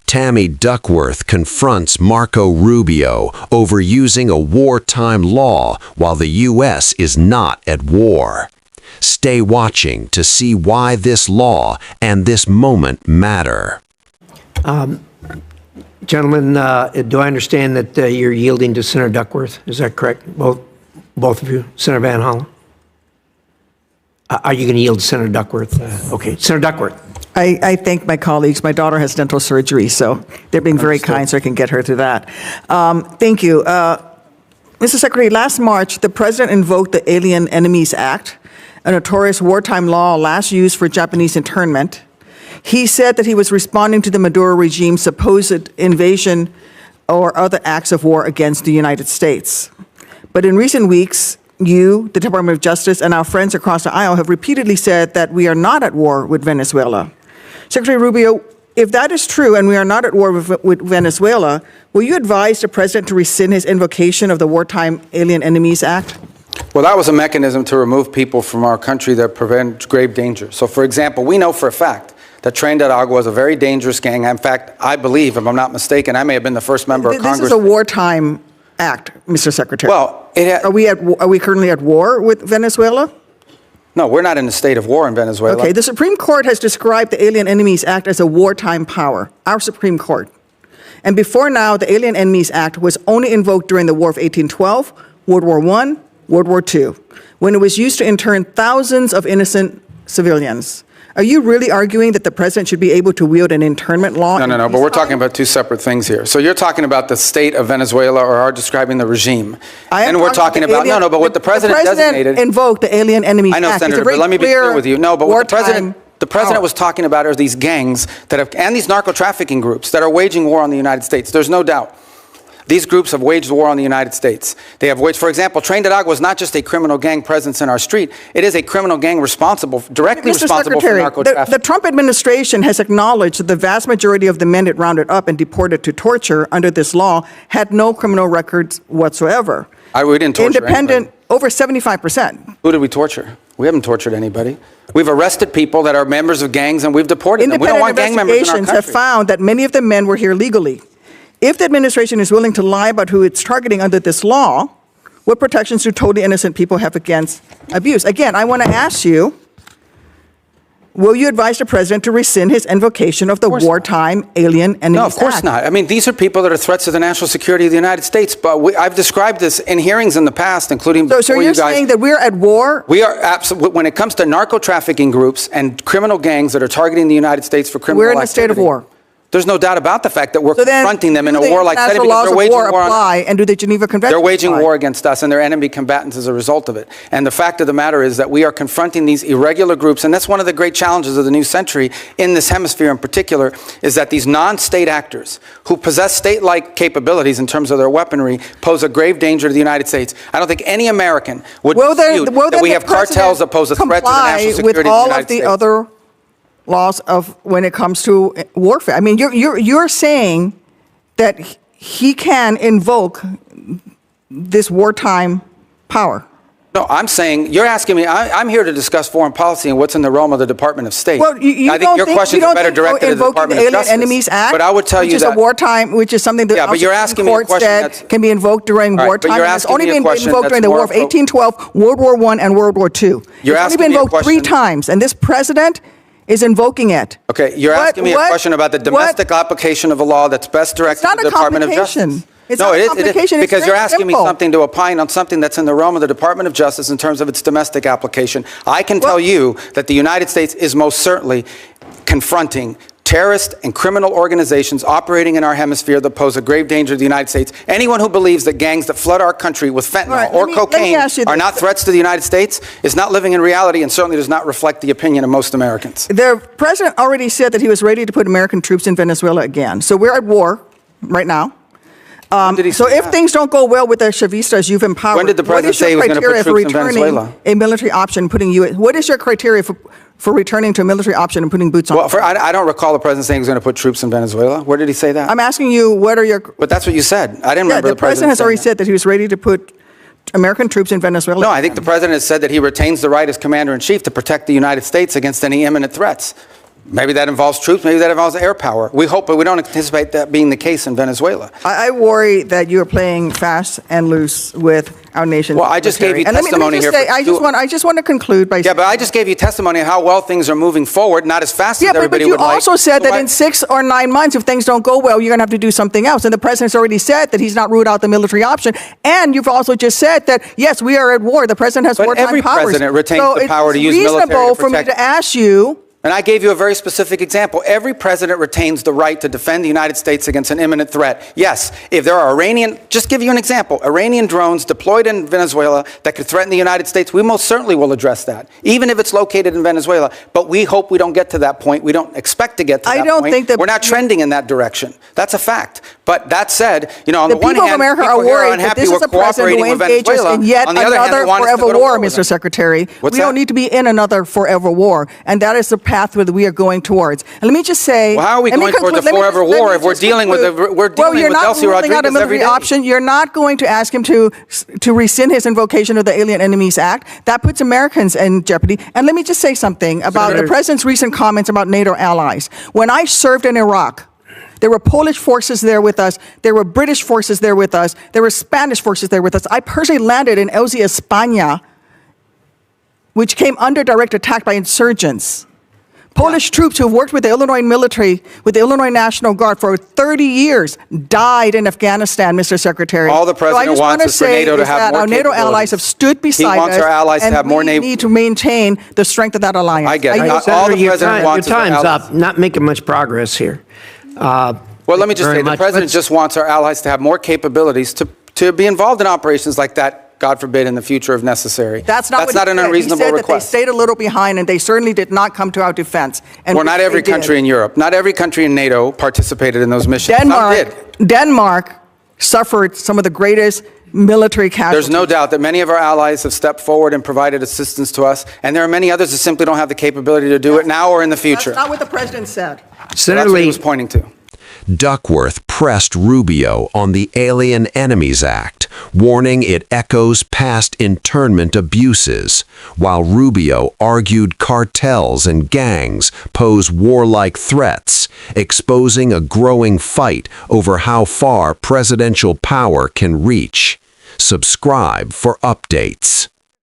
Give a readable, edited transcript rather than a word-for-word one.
Tammy Duckworth confronts Marco Rubio over using a wartime law while the U.S. is not at war. Stay watching to see why this law and this moment matter. Gentlemen, do I understand that you're yielding to Senator Duckworth? Is that correct? Both of you? Senator Van Hollen? Are you going to yield to Senator Duckworth? Okay, Senator Duckworth. I thank my colleagues. My daughter has dental surgery, so they're being very kind so I can get her through that. Thank you. Mr. Secretary, last March, the President invoked the Alien Enemies Act, a notorious wartime law last used for Japanese internment. He said that he was responding to the Maduro regime's supposed invasion or other acts of war against the United States. But in recent weeks, you, the Department of Justice, and our friends across the aisle have repeatedly said that we are not at war with Venezuela. Secretary Rubio, if that is true and we are not at war with Venezuela, will you advise the President to rescind his invocation of the Wartime Alien Enemies Act? Well, that was a mechanism to remove people from our country that prevent grave danger. So, for example, we know for a fact that Tren de Agua is a very dangerous gang. In fact, I believe, if I'm not mistaken, I may have been the first member of Congress. This is a wartime act, Mr. Secretary. Well, are we currently at war with Venezuela? No, we're not in a state of war in Venezuela. Okay, the Supreme Court has described the Alien Enemies Act as a wartime power, our Supreme Court. And before now, the Alien Enemies Act was only invoked during the War of 1812, World War I, World War II, when it was used to intern thousands of innocent civilians. Are you really arguing that the President should be able to wield an internment law? No, but we're talking about two separate things here. So you're talking about the state of Venezuela or are describing the regime. And we're talking about, but what the President designated. Invoked the Alien Enemies Act. I know, Senator, but let me be clear with you. No, but what the President was talking about are these gangs that have, and these narco-trafficking groups that are waging war on the United States. There's no doubt. These groups have waged war on the United States. They have waged, for example, Tren de Agua is not just a criminal gang presence in our street. It is a criminal gang directly responsible for narco-trafficking. The Trump administration has acknowledged that the vast majority of the men it rounded up and deported to torture under this law had no criminal records whatsoever. We didn't torture anybody. Over 75%. Who did we torture? We haven't tortured anybody. We've arrested people that are members of gangs and we've deported them. We don't want gang members in our country. Independent investigations have found that many of the men were here legally. If the administration is willing to lie about who it's targeting under this law, what protections do totally innocent people have against abuse? Again, I want to ask you, will you advise the President to rescind his invocation of the Wartime Alien Enemies Act? No, of course not. I mean, these are people that are threats to the national security of the United States. But I've described this in hearings in the past, including before you guys. So you're saying that we're at war? We are absolutely. When it comes to narco-trafficking groups and criminal gangs that are targeting the United States for criminal activity. We're in a state of war. There's no doubt about the fact that we're confronting them in a war-like setting because they're waging war on us. And do the Geneva Convention They're waging war against us and they're enemy combatants as a result of it. And the fact of the matter is that we are confronting these irregular groups, and that's one of the great challenges of the new century in this hemisphere in particular, is that these non-state actors who possess state-like capabilities in terms of their weaponry pose a grave danger to the United States. I don't think any American would dispute that we have cartels that pose a threat to the national security of the United States. With all of the other laws of when it comes to warfare. I mean, you're saying that he can invoke this wartime power. No, I'm saying, you're asking me, I'm here to discuss foreign policy and what's in the realm of the Department of State. Well, I think your questions are better directed to the Department of Justice. Enemies Act, but I would tell you that. Which is a wartime, which is something that the Supreme Court said can be invoked during wartime. It's only been invoked during the War of 1812, World War I, and World War II. It's only been invoked 3 times, and this President is invoking it. Okay, you're asking me a question about the domestic application of a law that's best directed to the Department of Justice. It's not a complication. Because you're asking me something to opine on something that's in the realm of the Department of Justice in terms of its domestic application. I can tell you that the United States is most certainly confronting terrorist and criminal organizations operating in our hemisphere that pose a grave danger to the United States. Anyone who believes that gangs that flood our country with fentanyl or cocaine are not threats to the United States is not living in reality and certainly does not reflect the opinion of most Americans. The President already said that he was ready to put American troops in Venezuela again. So we're at war right now. So if things don't go well with the Chavistas you've empowered, when did the President say he was going to put troops in Venezuela? A military option, what is your criteria for returning to a military option and putting boots on? Well, I don't recall the President saying he was going to put troops in Venezuela. Where did he say that? I'm asking you, what are your... But that's what you said. I didn't remember the President has already said that he was ready to put American troops in Venezuela. No, I think the President has said that he retains the right as Commander-in-Chief to protect the United States against any imminent threats. Maybe that involves troops, maybe that involves air power. We hope, but we don't anticipate that being the case in Venezuela. I worry that you're playing fast and loose with our nation's Well, I just gave you military. And testimony let me here. just say, I just want to conclude by Yeah, but I just gave you testimony of how well things are moving forward, not as fast as but everybody you would like. also said So that in 6 or 9 months, if things don't go well, you're going to have to do something else. And the president's already said that he's not ruled out the military option. And you've also just said that, yes, we are at war. The president has But wartime every powers. president retains So the power to use it's military to reasonable for me protect- to ask you, And I gave you a very specific example. Every president retains the right to defend the United States against an imminent threat. Yes, if there are just give you an example, Iranian drones deployed in Venezuela that could threaten the United States, we most certainly will address that, even if it's located in Venezuela. But we hope we don't get to that point. We don't expect to get to that point. I don't think that we're not trending in that direction. That's a fact. But that said, on the one people hand, of America are people here worried that unhappy this we're is a president cooperating who with engages Venezuela. in yet On the other hand, another they want us to go forever to war, with Mr. them. Secretary. What's We don't that? need to be in another forever war. And that is the path that we are going towards. And let me just say... Well, how are we let me going towards a conclude- let me forever just- let war me if we're just dealing with conclude. we're dealing with Elsie Well, you're not ruling out a Rodriguez every military day? option. You're not going to ask him to rescind his invocation of the Alien Enemies Act. That puts Americans in jeopardy. And let me just say something about the president's recent comments about NATO allies. When I served in Iraq, there were Polish forces there with us. There were British forces there with us. There were Spanish forces there with us. I personally landed in Elsie, España, which came under direct attack by insurgents. Polish troops who worked with the Illinois military, with the Illinois National Guard for 30 years, died in Afghanistan, Mr. Secretary. All the president wants is for NATO to have more our NATO capabilities. allies have stood beside us. He wants our allies to and have more we naval. need to maintain the strength of that alliance. I get it. yield. All Senator, the your president wants is your our time's allies. up. Not making much progress here. Well, let me just very say, the much. president Let's- just wants our allies to have more capabilities to be involved in operations like that, God forbid, in the future if necessary. That's not what he an said. unreasonable He said request. that they stayed a little behind, and they certainly did not come to our defense. And Well, not every they did. country in Europe, not every country in NATO participated in those missions. Some did. Denmark suffered some of the greatest military casualties. There's no doubt that many of our allies have stepped forward and provided assistance to us, and there are many others that simply don't have the capability to do it now or in the future. That's not what the president said. So that's what he was pointing to. Duckworth pressed Rubio on the Alien Enemies Act, warning it echoes past internment abuses, while Rubio argued cartels and gangs pose warlike threats, exposing a growing fight over how far presidential power can reach. Subscribe for updates.